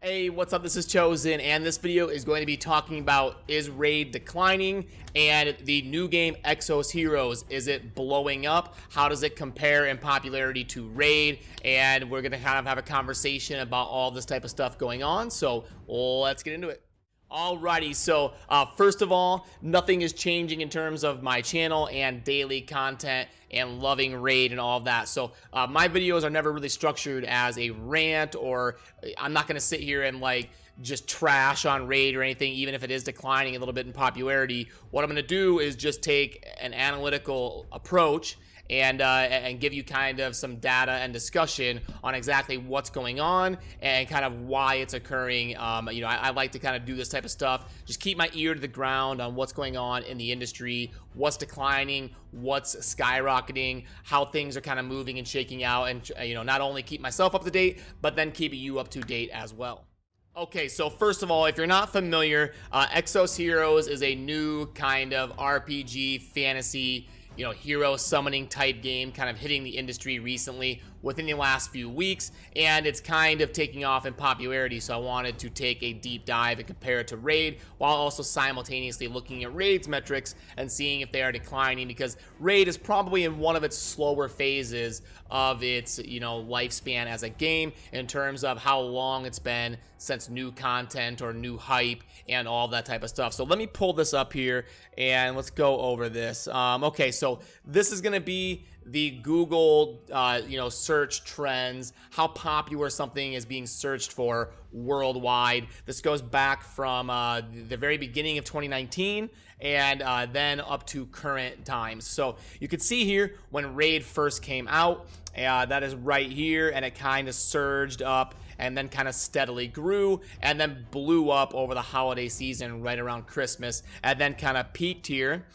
Hey, what's up? This is Chosen, and this video is going to be talking about, is Raid declining, and the new game EXOS Heroes, is it blowing up? How does it compare in popularity to Raid? And we're gonna kind of have a conversation about all this type of stuff going on, so let's get into it. Alrighty, so first of all, nothing is changing in terms of my channel and daily content and loving Raid and all of that. So my videos are never really structured as a rant, or I'm not gonna sit here and like just trash on Raid or anything, even if it is declining a little bit in popularity. What I'm gonna do is just take an analytical approach and give you kind of some data and discussion on exactly what's going on and kind of why it's occurring. I like to kind of do this type of stuff, just keep my ear to the ground on what's going on in the industry, what's declining, what's skyrocketing, how things are kind of moving and shaking out, and not only keep myself up to date, but then keep you up to date as well. Okay, so first of all, if you're not familiar, EXOS Heroes is a new kind of RPG fantasy hero summoning type game, kind of hitting the industry recently within the last few weeks, and it's kind of taking off in popularity. So I wanted to take a deep dive and compare it to Raid, while also simultaneously looking at Raid's metrics and seeing if they are declining, because Raid is probably in one of its slower phases of its lifespan as a game, in terms of how long it's been since new content or new hype and all that type of stuff. So let me pull this up here and let's go over this. Okay, so this is gonna be the Google search trends, how popular something is being searched for worldwide. This goes back from the very beginning of 2019 and then up to current times. So you can see here when Raid first came out, that is right here, and it kind of surged up and then kind of steadily grew and then blew up over the holiday season right around Christmas, and then kind of peaked here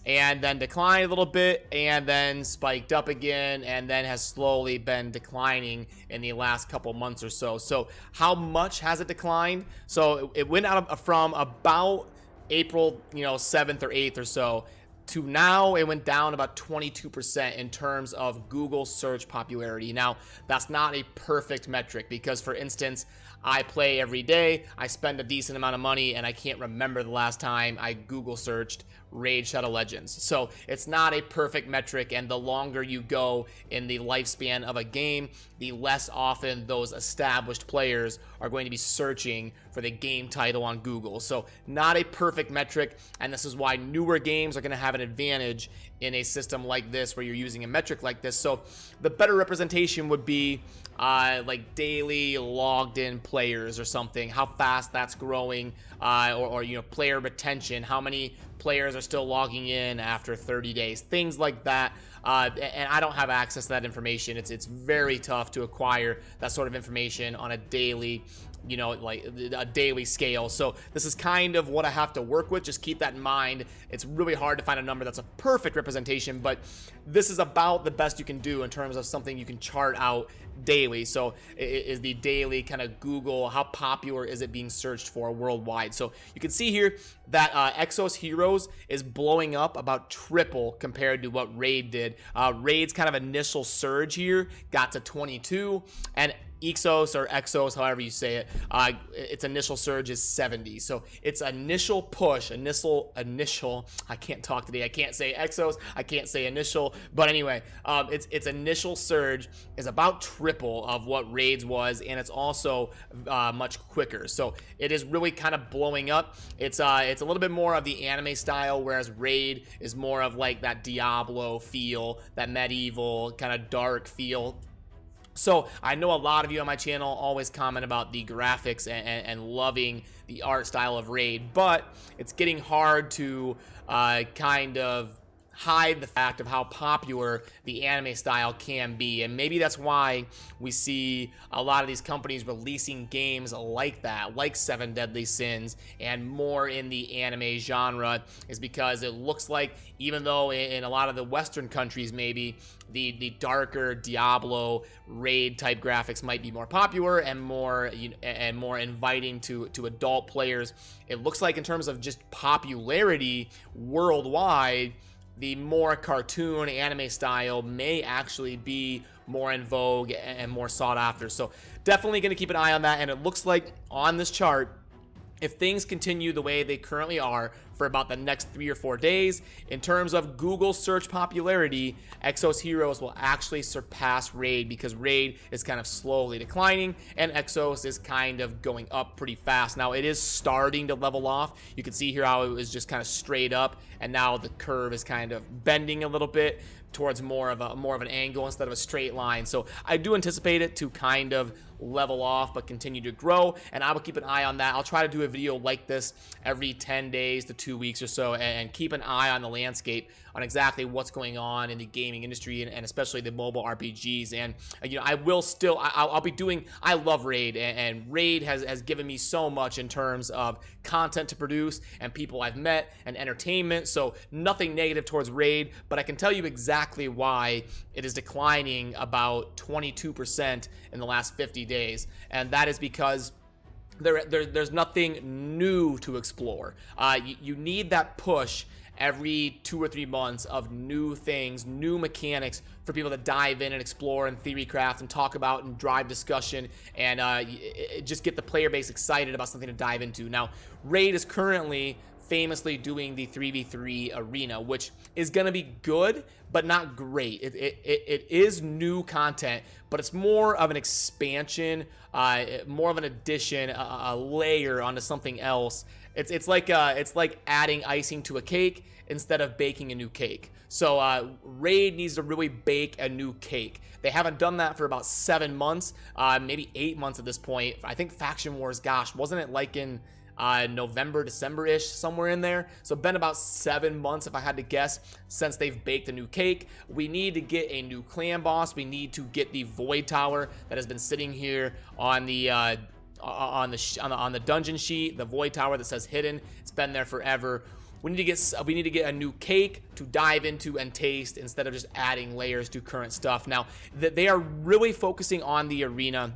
and then declined a little bit and then spiked up again, and then has slowly been declining in the last couple months or so. So how much has it declined? So it went out from about April 7th or 8th or so to now it went down about 22% in terms of Google search popularity. Now, that's not a perfect metric, because for instance, I play every day, I spend a decent amount of money, and I can't remember the last time I Google searched Raid Shadow Legends. So it's not a perfect metric, and the longer you go in the lifespan of a game, the less often those established players are going to be searching for the game title on Google. So not a perfect metric, and this is why newer games are going to have an advantage in a system like this where you're using a metric like this. So the better representation would be like daily logged in players or something, how fast that's growing, or player retention, how many players are still logging in after 30 days, things like that. And I don't have access to that information. It's very tough to acquire that sort of information on a daily like a daily scale. So this is kind of what I have to work with. Just keep that in mind. It's really hard to find a number that's a perfect representation, but this is about the best you can do in terms of something you can chart out daily. So is the daily kind of Google, how popular is it being searched for worldwide? So you can see here that EXOS Heroes is blowing up about triple compared to what Raid did. Raid's kind of initial surge here got to 22, and EXOS or EXOS, however you say it, its initial surge is 70. So its initial push, initial, I can't talk today. I can't say EXOS, I can't say initial, but anyway, its initial surge is about triple of what Raid's was, and it's also much quicker. So it is really kind of blowing up. It's a little bit more of the anime style, whereas Raid is more of like that Diablo feel, that medieval kind of dark feel. So I know a lot of you on my channel always comment about the graphics and loving the art style of Raid, but it's getting hard to kind of hide the fact of how popular the anime style can be. And maybe that's why we see a lot of these companies releasing games like that, like Seven Deadly Sins, and more in the anime genre, is because it looks like, even though in a lot of the Western countries maybe the darker Diablo Raid type graphics might be more popular and more inviting to adult players, it looks like in terms of just popularity worldwide, the more cartoon anime style may actually be more in vogue and more sought after. So definitely going to keep an eye on that. And it looks like on this chart, if things continue the way they currently are for about the next 3 or 4 days, in terms of Google search popularity, EXOS Heroes will actually surpass Raid, because Raid is kind of slowly declining and EXOS is kind of going up pretty fast. Now it is starting to level off. You can see here how it was just kind of straight up, and now the curve is kind of bending a little bit towards more of an angle instead of a straight line. So I do anticipate it to kind of level off but continue to grow, and I will keep an eye on that. I'll try to do a video like this every 10 days to 2 weeks or so, and keep an eye on the landscape on exactly what's going on in the gaming industry, and especially the mobile RPGs. And you know, I will still, I'll be doing, I love Raid, and Raid has given me so much in terms of content to produce and people I've met and entertainment. So nothing negative towards Raid, but I can tell you exactly why it is declining about 22% in the last 50 days, and that is because there's nothing new to explore. You need that push every 2 or 3 months of new things, new mechanics for people to dive in and explore and theory craft and talk about and drive discussion, and just get the player base excited about something to dive into. Now, Raid is currently famously doing the 3v3 arena, which is going to be good but not great. It is new content, but it's more of an expansion, more of an addition, a layer onto something else. It's like adding icing to a cake instead of baking a new cake. So Raid needs to really bake a new cake. They haven't done that for about 7 months, maybe 8 months at this point. I think Faction Wars, gosh, wasn't it like in November, December-ish, somewhere in there? So been about 7 months, if I had to guess, since they've baked a new cake. We need to get a new clan boss. We need to get the Void Tower that has been sitting here on the dungeon sheet, the Void Tower that says hidden. It's been there forever. We need to get a new cake to dive into and taste instead of just adding layers to current stuff. Now, they are really focusing on the arena,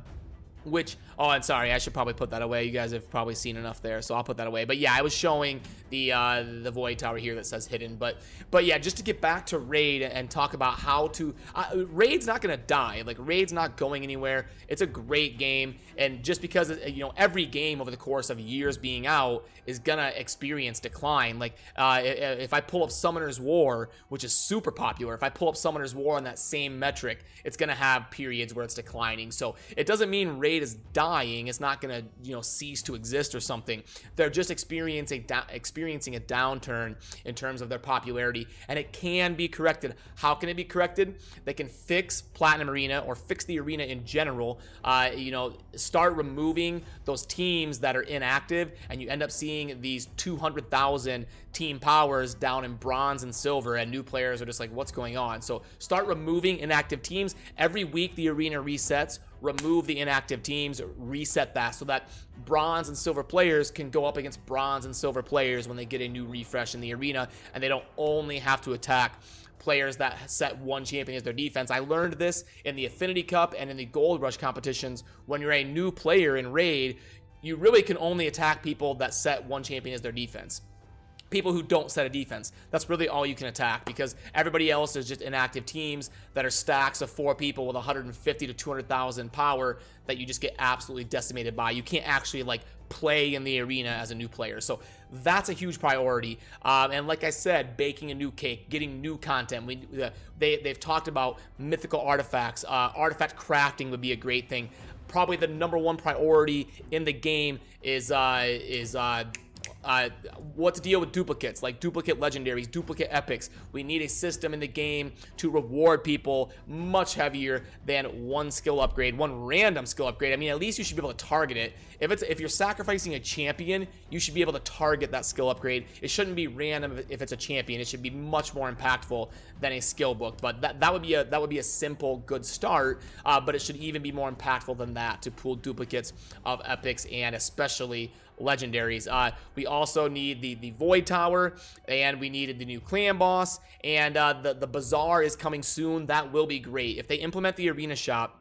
which, oh, I'm sorry, I should probably put that away. You guys have probably seen enough there, so I'll put that away. But yeah, I was showing the Void Tower here that says hidden. But yeah, just to get back to Raid and talk about how to, Raid's not gonna die. Like, Raid's not going anywhere. It's a great game, and just because, you know, every game over the course of years being out is gonna experience decline. Like, if I pull up Summoner's War, which is super popular, if I pull up Summoner's War on that same metric, it's gonna have periods where it's declining. So it doesn't mean Raid is dying. It's not gonna, you know, cease to exist or something. They're just experiencing a downturn in terms of their popularity, and it can be corrected. How can it be corrected? They can fix Platinum Arena, or fix the arena in general. You know, start removing those teams that are inactive, and you end up seeing these 200,000 team powers down in bronze and silver, and new players are just like, what's going on? So start removing inactive teams. Every week the arena resets. Remove the inactive teams, reset that, so that bronze and silver players can go up against bronze and silver players when they get a new refresh in the arena, and they don't only have to attack players that set one champion as their defense. I learned this in the Affinity Cup and in the Gold Rush competitions. When you're a new player in Raid, you really can only attack people that set one champion as their defense. People who don't set a defense, that's really all you can attack, because everybody else is just inactive teams that are stacks of 4 people with 150 to 200,000 power that you just get absolutely decimated by. You can't actually like play in the arena as a new player. So that's a huge priority. And like I said, baking a new cake, getting new content. They've talked about mythical artifacts. Artifact crafting would be a great thing. Probably the #1 priority in the game is what to deal with duplicates, like duplicate legendaries, duplicate epics. We need a system in the game to reward people much heavier than one skill upgrade, one random skill upgrade. I mean, at least you should be able to target it. If you're sacrificing a champion, you should be able to target that skill upgrade. It shouldn't be random if it's a champion. It should be much more impactful than a skill book. But that would be a simple, good start. But it should even be more impactful than that, to pull duplicates of epics and especially legendaries. We also need the Void Tower, and we needed the new clan boss, and the bazaar is coming soon. That will be great. If they implement the arena shop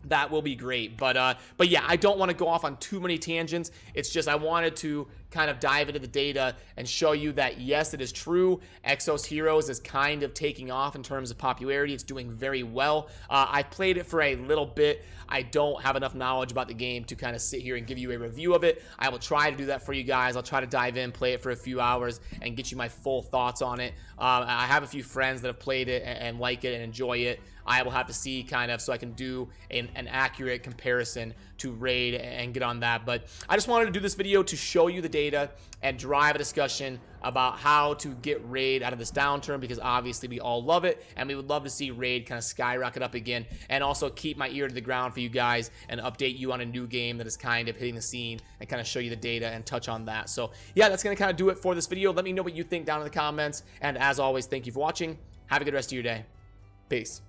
that will be great. But yeah, I don't want to go off on too many tangents. It's just I wanted to kind of dive into the data and show you that yes, it is true, Exos Heroes is kind of taking off in terms of popularity. It's doing very well. I played it for a little bit. I don't have enough knowledge about the game to kind of sit here and give you a review of it. I will try to do that for you guys. I'll try to dive in, play it for a few hours, and get you my full thoughts on it. I have a few friends that have played it and like it and enjoy it. I will have to see kind of so I can do an accurate comparison to Raid and get on that. But I just wanted to do this video to show you the data and drive a discussion about how to get Raid out of this downturn, because obviously we all love it and we would love to see Raid kind of skyrocket up again, and also keep my ear to the ground for you guys and update you on a new game that is kind of hitting the scene and kind of show you the data and touch on that. So yeah, that's going to kind of do it for this video. Let me know what you think down in the comments, and as always, thank you for watching. Have a good rest of your day. Peace.